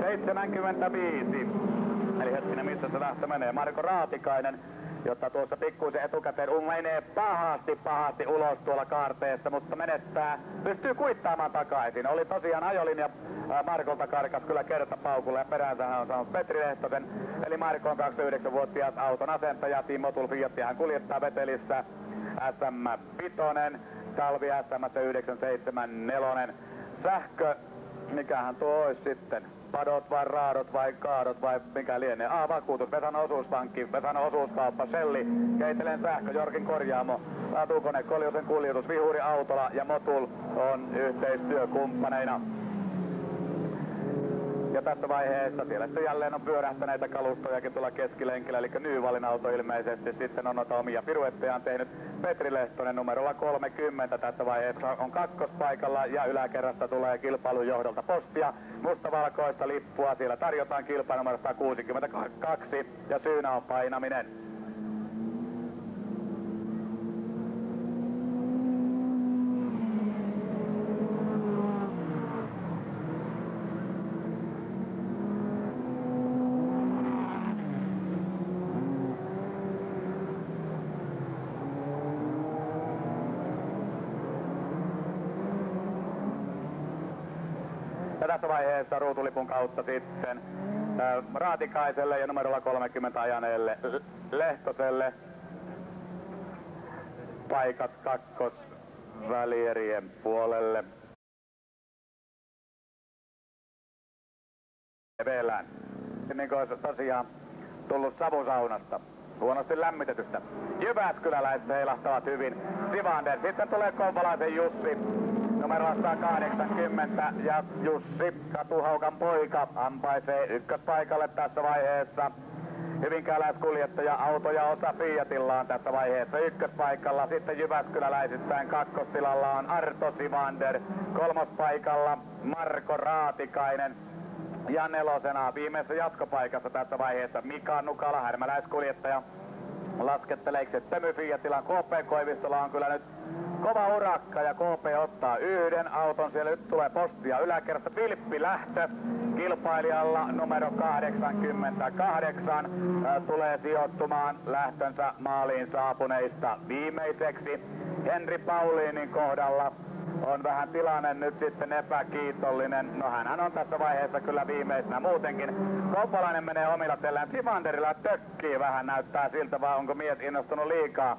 75. Eli hetkinen, missä se lähtö menee. Marko Raatikainen, jotta tuossa pikkuisen etukäteen menee pahasti ulos tuolla kaarteessa, mutta pystyy kuittaamaan takaisin. Oli tosiaan ajolinja Markolta karkas kyllä kertapaukulla ja peräänsä hän on saanut Petri Lehtosen. Eli Marko on 29-vuotias auton asentaja, Team Motul Fiat, ja hän kuljettaa Vetelissä SM5, talvi SM 974. Sähkö, mikähän tuo olisi sitten? Padot vai raadot vai kaadot vai mikä lienee? Vakuutus, Vesano osuuspankki, Vesano osuuskauppa, Shelli, Keitelen sähkö, Jorkin korjaamo, Latukone, Koljosen kuljetus, Vihuri Autola ja Motul on yhteistyökumppaneina. Ja tässä vaiheessa siellä sitten jälleen on pyörähtäneitä kalustojakin tuolla keskilenkillä, eli Nyvalin auto ilmeisesti sitten on noita omia piruettejaan tehnyt. Petri Lehtonen numerolla 30 tässä vaiheessa on kakkospaikalla ja yläkerrasta tulee kilpailun johdolta postia. Mustavalkoista lippua siellä tarjotaan kilpailunumerosta 62 ja syynä on painaminen. Ja tässä vaiheessa ruutulipun kautta sitten Raatikaiselle ja numerolla 30 ajaneelle Lehtoselle paikat kakkosvälierien puolelle. Velään. Niin kuin olisi tosiaan tullut savusaunasta, huonosti lämmitetystä. Jyväskyläläiset heilahtavat hyvin. Sivander, sitten tulee Kouvalaisen Jussi numero 180 ja Jussi Katuhaukan poika ampaisee ykköspaikalle tässä vaiheessa. Hyvinkääläiskuljettaja auto ja osa Fiatilla on tässä vaiheessa ykköspaikalla. Sitten Jyväskyläläisissään kakkostilalla on Arto Sivander. Kolmospaikalla Marko Raatikainen. Ja nelosena viimeisessä jatkopaikassa tässä vaiheessa Mika Nukala, härmäläiskuljettaja. Laskettelee Tömy Fiatilla. KP Koivistolla on kyllä nyt kova urakka ja KP ottaa yhden auton. Siellä nyt tulee postia yläkerrasta. Vilppi lähtö kilpailijalla numero 88 tulee sijoittumaan lähtönsä maaliin saapuneista viimeiseksi. Henri Pauliinin kohdalla on vähän tilanne nyt sitten epäkiitollinen. No hänhän on tässä vaiheessa kyllä viimeisenä muutenkin. Koupalainen menee omilla tellään. Sivanderilla tökkii vähän, näyttää siltä, vai onko mies innostunut liikaa?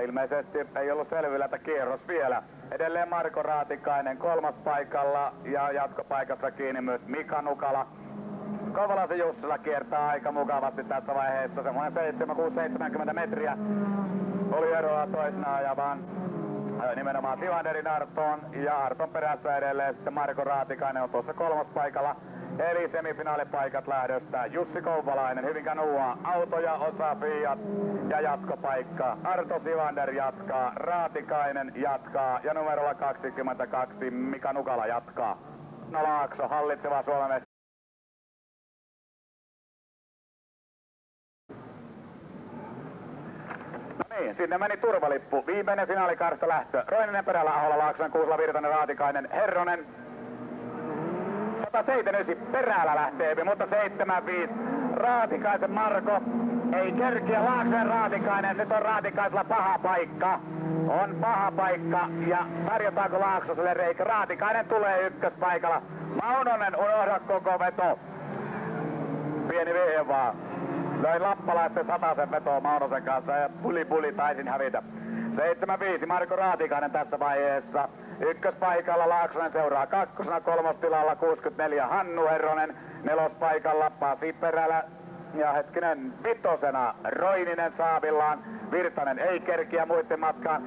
Ilmeisesti ei ollut selvillä, että kierros vielä. Edelleen Marko Raatikainen kolmospaikalla ja jatkopaikassa kiinni myös Mika Nukala. Kouvalaisen Jussila kiertää aika mukavasti tässä vaiheessa. Semmoinen 70 metriä oli eroa toisena ajavaan. Nimenomaan Sivanderin Artoon ja Arton perässä edelleen sitten Marko Raatikainen on tuossa kolmospaikalla. Eli semifinaalipaikat lähdöstä Jussi Kouvalainen, Hyvinkään UA, auto ja osa Fiat ja jatkopaikka. Arto Sivander jatkaa, Raatikainen jatkaa ja numerolla 22 Mika Nukala jatkaa. No Laakso, hallitseva Suomen. Niin, sinne meni turvalippu. Viimeinen finaalikarsta lähtö. Roininen perällä, Ahola, Laaksonen, Kuusla, Virtanen, Raatikainen, Herronen. 179 perällä lähtee, mutta 75. Raatikaisen Marko ei kerkiä. Laaksonen Raatikainen, nyt on Raatikaisella paha paikka. On paha paikka ja tarjotaanko Laaksoselle reikä. Raatikainen tulee ykköspaikalla. Maunonen unohda koko veto. Pieni vihje vaan. Löin lappalaisten 100 vetoa Maunosen kanssa ja puli taisin hävitä. 75 Marko Raatikainen tässä vaiheessa. Ykköspaikalla Laaksonen seuraa kakkosena, kolmostilalla 64 Hannu Herronen. Nelospaikalla Pasi Perälä ja hetkinen vitosena Roininen saavillaan. Virtanen ei kerkiä muiden matkaan.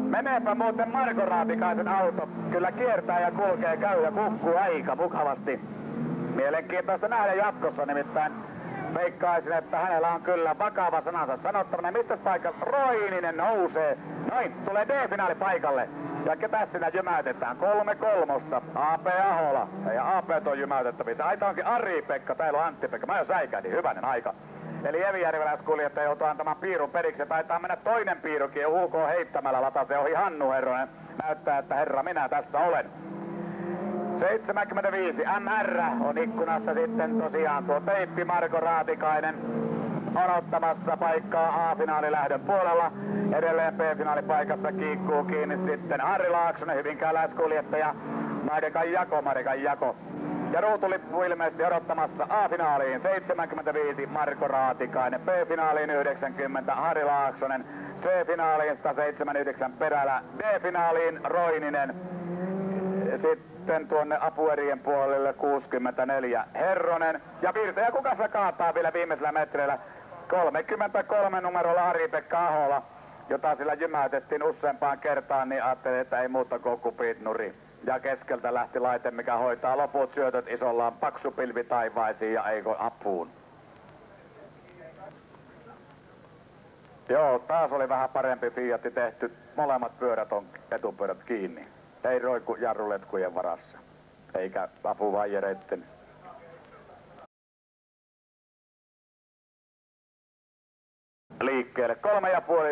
Meneepä muuten Marko Raatikaisen auto. Kyllä kiertää ja kulkee, käy ja kukkuu aika mukavasti. Mielenkiintoista nähdä jatkossa, nimittäin veikkaisin, että hänellä on kyllä vakava sanansa sanottavana. Mistä paikassa Roininen nousee? Noin, tulee D-finaali paikalle. Ja ketä siinä jymäytetään? 3-3. AP Ahola. Ja AP on jymäytettävissä. Aita onkin Ari-Pekka, täällä on Antti-Pekka. Mä jo säikähdin, hyvänen aika. Eli evijärveläiskuljettaja joutuu antamaan piirun periksi. Taitaa mennä toinen piirukin ja UK heittämällä latasee ohi Hannu Herronen. Näyttää, että herra minä tässä olen. 75 MR on ikkunassa sitten tosiaan tuo teippi Marko Raatikainen odottamassa paikkaa A-finaalilähdön puolella. Edelleen B-finaalipaikassa kiikkuu kiinni sitten Harri Laaksonen, hyvinkääläiskuljettaja Madekan Jako. Ja ruutulippu ilmeisesti odottamassa A-finaaliin 75 Marko Raatikainen, B-finaaliin 90 Harri Laaksonen, C-finaaliin 179 Perälä, D-finaaliin Roininen. Sitten tuonne apuerien puolelle 64 Herronen. Ja Virtaja Kukassa kaataa vielä viimeisellä metreillä 33 numerolla Ari-Pekka Ahola, jota sillä jymäytettiin useampaan kertaan, niin ajattelin, että ei muuta kuin kupit nuri. Ja keskeltä lähti laite, mikä hoitaa loput syötöt isollaan paksu pilvi taivaisiin ja eikö apuun. Joo, taas oli vähän parempi Fiatti tehty. Molemmat pyörät on etupyörät kiinni. Ei roiku jarruletkujen varassa, eikä apuvaijereitten. Liikkeelle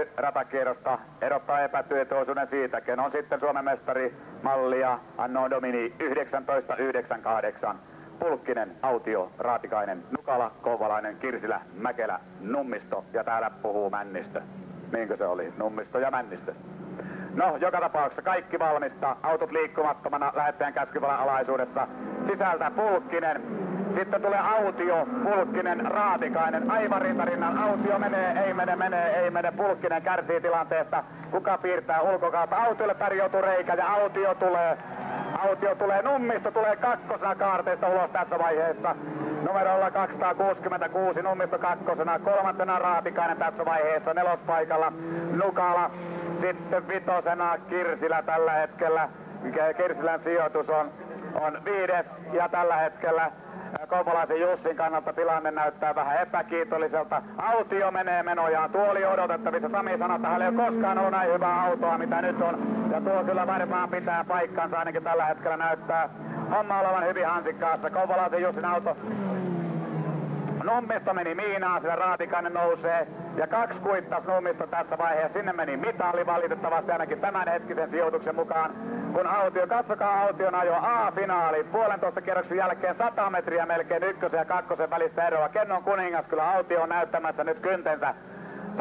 3,5 ratakierrosta erottaa epätietoisuuden siitä, ken on sitten Suomen mestari mallia Anno Domini 1998. Pulkkinen, Autio, Raatikainen, Nukala, Kouvalainen, Kirsilä, Mäkelä, Nummisto ja täällä puhuu Männistö. Niinkö se oli? Nummisto ja Männistö. No, joka tapauksessa kaikki valmista. Autot liikkumattomana lähettäjän käskyvallan alaisuudessa. Sisältä Pulkkinen. Sitten tulee Autio, Pulkkinen, Raatikainen. Aivan rintarinnan. Autio ei mene. Pulkkinen kärsii tilanteesta. Kuka piirtää ulkokautta? Autiolle tarjoutuu reikä ja Autio tulee. Nummisto tulee kakkosena kaarteista ulos tässä vaiheessa. Numerolla 266 Nummisto kakkosena. Kolmantena Raatikainen tässä vaiheessa. Nelospaikalla Nukala. Sitten vitosena Kirsilä tällä hetkellä. Kirsilän sijoitus on 5. ja tällä hetkellä Kouvalaisen Jussin kannalta tilanne näyttää vähän epäkiitolliselta. Autio menee menojaan. Tuo oli odotettavissa. Sami sanoi, että hänellä ei ole koskaan ollut näin hyvää autoa, mitä nyt on. Ja tuo kyllä varmaan pitää paikkansa, ainakin tällä hetkellä näyttää homma olevan hyvin hansikkaassa. Kouvalaisen Jussin auto. Nummisto meni miinaan, sillä Raatikainen nousee. Ja 2 kuittas Nummisto tässä vaiheessa. Sinne meni mitali valitettavasti ainakin tämänhetkisen sijoituksen mukaan. Kun Autio, katsokaa Aution ajo A-finaali. 1,5 kierroksen jälkeen 100 metriä melkein 1. ja 2. välistä eroa. Kennon kuningas, kyllä Autio on näyttämässä nyt kyntensä.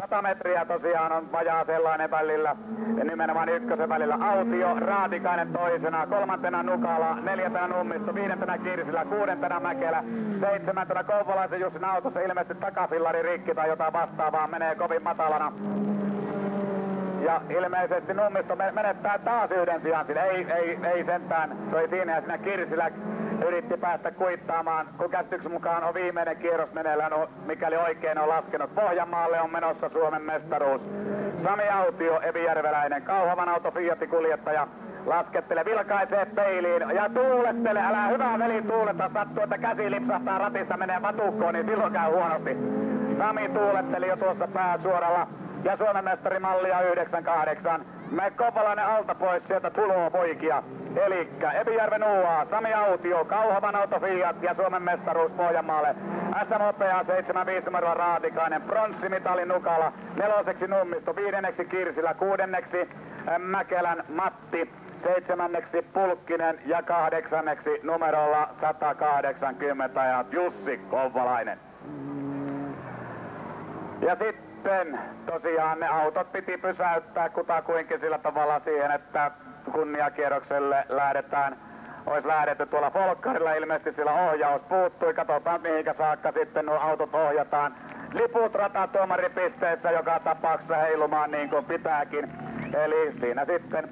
100 metriä tosiaan on vajaa sellainen välillä. Ja nimenomaan 1. välillä Autio, Raatikainen toisena, 3. Nukala, 4. Nummisto, 5. Kirsilä, 6. Mäkelä, 7. Kouvalaisen Jussin autossa ilmeisesti takafillari rikki tai jotain vastaavaa, menee kovin matalana. Ja ilmeisesti Nummisto menettää taas 1 sijan, ei sentään, se oli siinä ja siinä Kirsilä yritti päästä kuittaamaan, kun käsityksen mukaan on viimeinen kierros meneillään, mikäli oikein on laskenut. Pohjanmaalle on menossa Suomen mestaruus. Sami Autio, evijärveläinen, Kauhavan auto Fiat-kuljettaja, laskettelee, vilkaisee peiliin ja tuulettele, älä hyvä veli tuuletta, sattuu, että käsi lipsahtaa ratissa, menee vatukkoon, niin silloin käy huonosti. Sami tuuletteli jo tuossa pääsuoralla. Ja Suomen mestari mallia 98. Kouvalainen alta pois, sieltä tuloo poikia. Elikkä Evijärven UA, Sami Autio, Kauhavan auto Fiat ja Suomen mestaruus Pohjanmaalle. SMOPA 75 numeroa Raatikainen, pronssimitali Nukala, 4. Nummisto, 5. Kirsilä, 6. Mäkelän Matti, 7. Pulkkinen ja 8. numerolla 180 ja Jussi Kouvalainen. Ja sitten tosiaan ne autot piti pysäyttää kutakuinkin sillä tavalla siihen, että kunniakierrokselle lähdetään. Olisi lähdetty tuolla Folkkarilla, ilmeisesti sillä ohjaus puuttui. Katsotaan mihinkä saakka sitten nuo autot ohjataan. Liput ratatuomaripisteissä joka tapauksessa heilumaan niin kuin pitääkin. Eli siinä sitten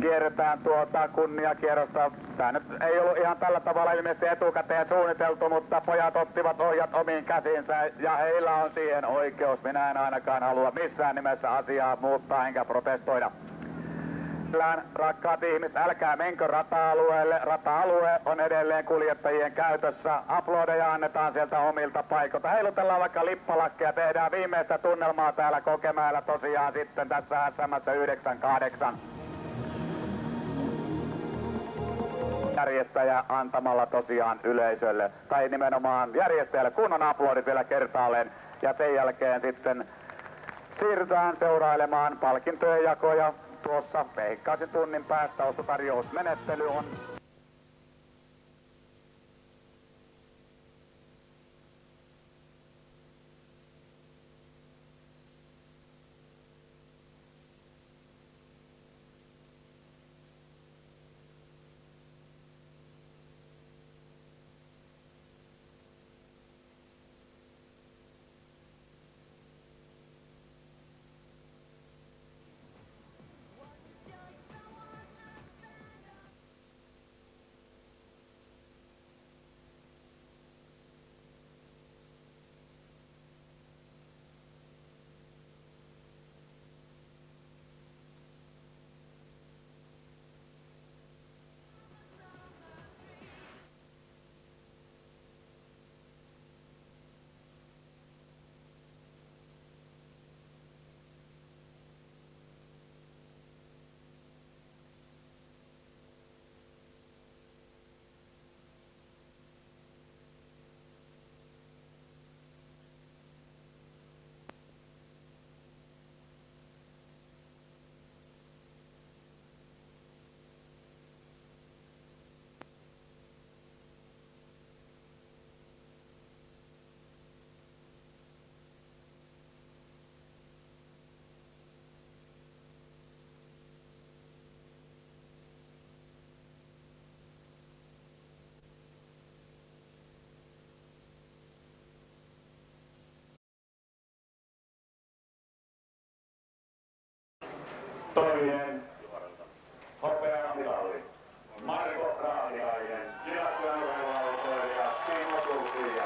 kierretään tuota kunniakierrosta. Tämä nyt ei ollut ihan tällä tavalla ilmeisesti etukäteen suunniteltu, mutta pojat ottivat ohjat omiin käsiinsä ja heillä on siihen oikeus. Minä en ainakaan halua missään nimessä asiaa muuttaa enkä protestoida. Rakkaat ihmiset, älkää menkö rata-alueelle. Rata-alue on edelleen kuljettajien käytössä. Aplodeja annetaan sieltä omilta paikoilta. Heilutellaan vaikka lippalakkeja. Tehdään viimeistä tunnelmaa täällä Kokemäellä tosiaan sitten tässä SM 98. Järjestäjä antamalla tosiaan yleisölle, tai nimenomaan järjestäjälle kunnon aplodit vielä kertaalleen. Ja sen jälkeen sitten siirrytään seurailemaan palkintojen jakoja. Tuossa veikkaisin tunnin päästä ostotarjousmenettely on. Kiekkojen hopeamitalli. Marko Raatiainen, Jyväskylän urheiluautoilija, Kimmo Tulkki ja...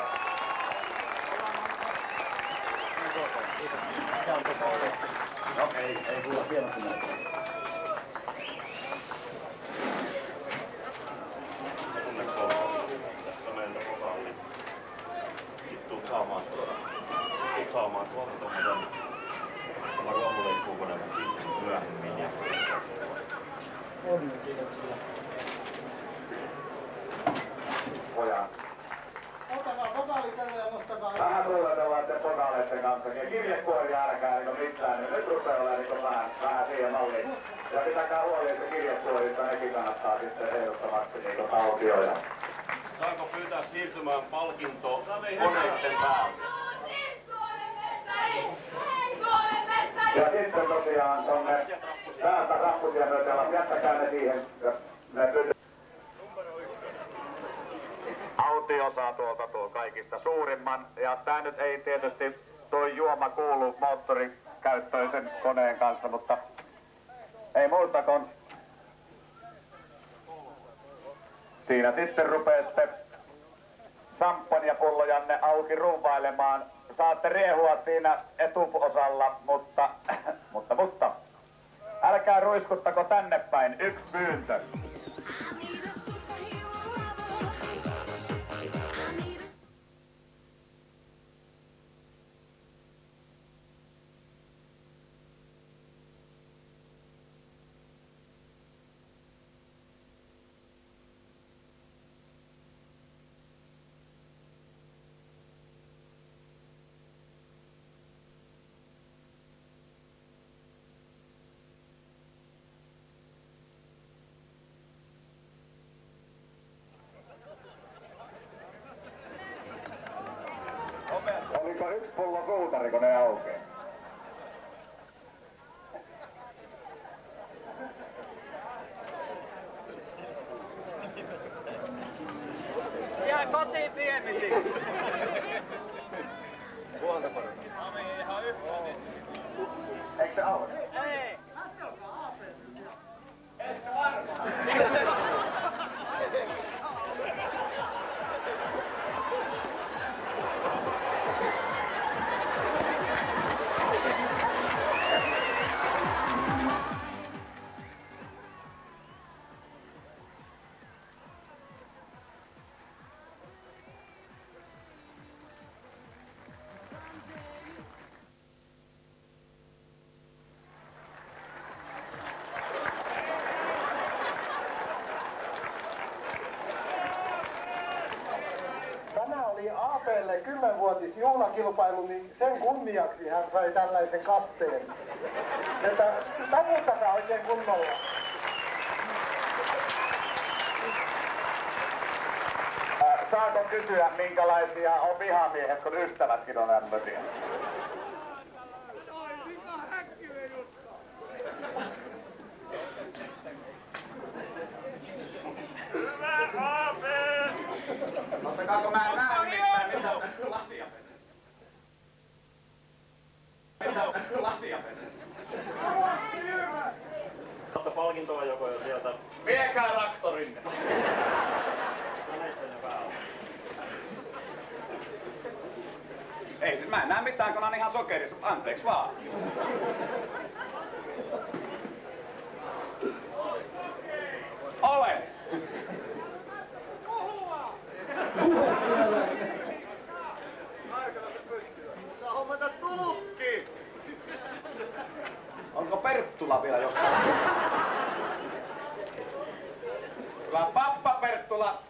No ei kuule vielä sinne. Tässä meiltä pokaali. Tuut saamaan tuolta tommosen. Tämä ruomuleikkuu koneen myöhemmin. On, kiitoksia. Pojan. Ottakaa pokaali tänne ja nostakaa. Vähän tuuletellaan sitten pokaaleiden kanssa. Ja kirjekuoria älkää niinku mitään, niin nyt rupeaa olemaan niinku vähän siihen malliin. Ja pitäkää huoli, että kirjekuorista nekin kannattaa sitten ehdottomasti niinku autioida. Saanko pyytää siirtymään palkinto koneiden päältä? Ja sitten tosiaan tonne täältä rappusia myöten, jättäkää ne siihen. Autio saa tuolta kaikista suurimman. Ja tää nyt ei tietysti tuo juoma kuulu moottorikäyttöisen koneen kanssa, mutta ei muuta kuin siinä sitten rupeatte samppanjapullojanne auki ruuvailemaan. Saatte riehua siinä etuosalla, mutta älkää ruiskuttako tänne päin. Yksi pyyntö. Oliko yksi pullo suutari, kun ne aukeaa? Jää kotiin pienisi! Huolta paljon. Ihan yhtä. Eikö se auke? Ei! Ehkä varmaan. Tämä oli AP:lle 10-vuotisjuhlakilpailu, niin sen kunniaksi hän sai tällaisen katteen. Että taputtakaa oikein kunnolla. Saako kysyä, minkälaisia on vihamiehet, kun ystävätkin on ämmösiä? Nostakaanko mä näen nimittäin, mitä on tässä lasia vedet? Mitä on tässä lasia vedet? Saatte palkintoa joko jo sieltä. Viekää traktorinne! Ei siis mä en näe mitään, kun on ihan sokerissa. Anteeksi vaan. Olen! Saa hommata tulkki! Onko Perttula vielä jossain? Hyvä pappa Perttula!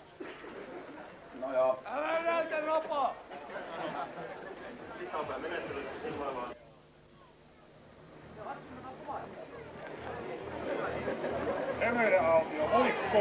No joo. Älä näytä ropa! Sikapäin menettelyt sillä lailla. Emere-autio, moikko!